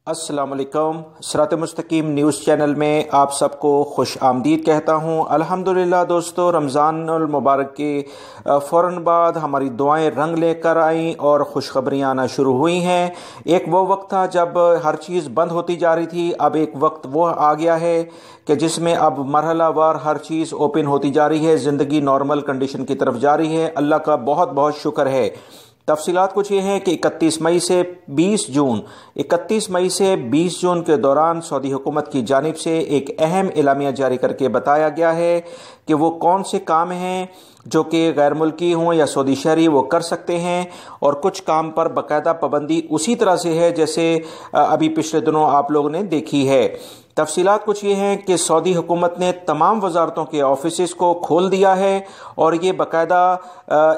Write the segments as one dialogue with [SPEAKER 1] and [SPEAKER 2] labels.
[SPEAKER 1] السلام علیکم۔ صراط مستقیم نیوز چینل میں آپ سب کو خوش آمدید کہتا ہوں۔ الحمدللہ دوستو، رمضان المبارک کے فوراً بعد ہماری دعائیں رنگ لے کر آئیں اور خوشخبریاں آنا شروع ہوئی ہیں۔ ایک وہ وقت تھا جب ہر چیز بند ہوتی جا رہی تھی، اب ایک وقت وہ آ گیا ہے کہ جس میں اب مرحلہ وار ہر چیز اوپن ہوتی جا رہی ہے، زندگی نارمل کنڈیشن کی طرف جا رہی ہے۔ اللہ کا بہت بہت شکر ہے۔ تفصیلات کچھ یہ ہیں کہ 31 مئی سے 20 جون کے دوران سعودی حکومت کی جانب سے ایک اہم اعلامیہ جاری کر کے بتایا گیا ہے کہ وہ کون سے کام ہیں جو کہ غیر ملکی ہوں یا سعودی شہری وہ کر سکتے ہیں، اور کچھ کام پر باقاعدہ پابندی اسی طرح سے ہے جیسے ابھی پچھلے دنوں آپ لوگوں نے دیکھی ہے۔ تفصیلات کچھ یہ ہیں کہ سعودی حکومت نے تمام وزارتوں کے آفیسز کو کھول دیا ہے اور یہ باقاعدہ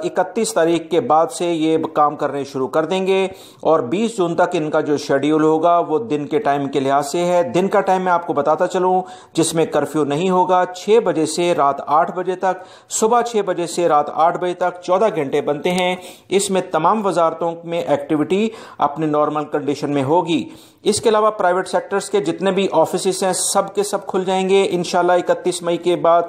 [SPEAKER 1] 31 تاریخ کے بعد سے یہ کام کرنے شروع کر دیں گے، اور 20 جون تک ان کا جو شیڈیول ہوگا وہ دن کے ٹائم کے لحاظ سے ہے۔ دن کا ٹائم میں آپ کو بتاتا چلوں، جس میں کرفیو نہیں ہوگا، 6 بجے سے رات 8 بجے تک، صبح 6 بجے سے رات 8 بجے تک 14 گھنٹے بنتے ہیں۔ اس میں تمام وزارتوں میں ایکٹیویٹی اپنے نارمل کنڈیشن میں ہوگی۔ اس کے علاوہ پرائیویٹ سیکٹرز کے جتنے بھی آفیسز ہیں سب کے سب کھل جائیں گے انشاءاللہ 31 مئی کے بعد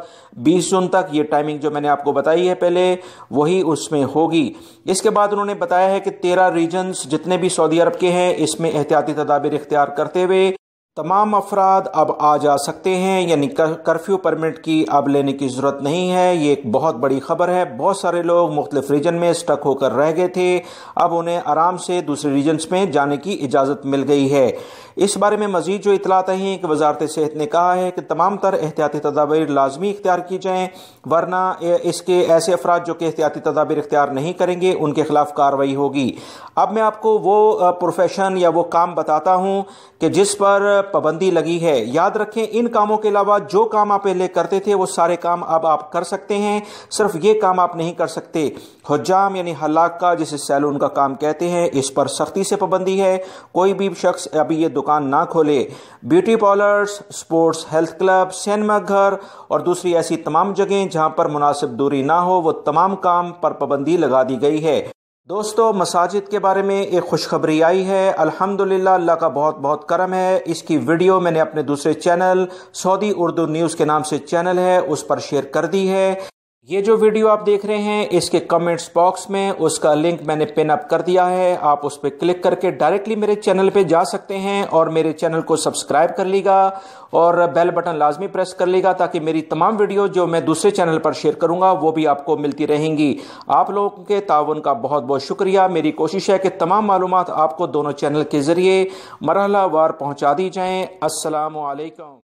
[SPEAKER 1] 20 جون تک۔ یہ ٹائمنگ جو میں نے آپ کو بتائی ہے پہلے وہی اس میں ہوگی۔ اس کے بعد انہوں نے بتایا ہے کہ 13 ریجنز جتنے بھی سعودی عرب کے ہیں اس میں احتیاطی تدابیر اختیار کرتے ہوئے تمام افراد اب آ جا سکتے ہیں، یعنی کرفیو پرمٹ کی اب لینے کی ضرورت نہیں ہے۔ یہ ایک بہت بڑی خبر ہے۔ بہت سارے لوگ مختلف ریجن میں سٹک ہو کر رہ گئے تھے، اب انہیں آرام سے دوسرے ریجنز میں جانے کی اجازت مل گئی ہے۔ اس بارے میں مزید جو اطلاعات آئی ہیں کہ وزارت صحت نے کہا ہے کہ تمام تر احتیاطی تدابیر لازمی اختیار کی جائیں، ورنہ اس کے ایسے افراد جو کہ احتیاطی تدابیر اختیار نہیں کریں گے ان کے خلاف کارروائی ہوگی۔ اب میں آپ کو وہ پروفیشن یا وہ کام بتاتا ہوں کہ جس پر پابندی لگی ہے۔ یاد رکھیں ان کاموں کے علاوہ جو کام آپ پہلے کرتے تھے وہ سارے کام اب آپ کر سکتے ہیں، صرف یہ کام آپ نہیں کر سکتے۔ حجام یعنی حلاق کا، جسے سیلون کا کام کہتے ہیں، اس پر سختی سے پابندی ہے۔ کوئی بھی شخص ابھی یہ دکان نہ کھولے۔ Beauty parlours, sports health club, cinema گھر اور دوسری ایسی تمام جگہیں جہاں پر مناسب دوری نہ ہو، وہ تمام کام پر پابندی لگا دی گئی ہے۔ دوستو، مساجد کے بارے میں ایک خوشخبری آئی ہے۔ الحمدللہ، اللہ کا بہت بہت کرم ہے۔ اس کی ویڈیو میں نے اپنے دوسرے چینل سعودی اردو نیوز کے نام سے چینل ہے اس پر شیئر کر دی ہے۔ یہ جو ویڈیو آپ دیکھ رہے ہیں اس کے کمنٹس باکس میں اس کا لنک میں نے پن اپ کر دیا ہے، آپ اس پہ کلک کر کے ڈائریکٹلی میرے چینل پہ جا سکتے ہیں اور میرے چینل کو سبسکرائب کر لیگا اور بیل بٹن لازمی پریس کر لیگا تاکہ میری تمام ویڈیو جو میں دوسرے چینل پر شیئر کروں گا وہ بھی آپ کو ملتی رہیں گی۔ آپ لوگوں کے تعاون کا بہت بہت شکریہ۔ میری کوشش ہے کہ تمام معلومات آپ کو دونوں چینل کے ذریعے مرحلہ وار پہنچا دی جائیں۔ السلام علیکم۔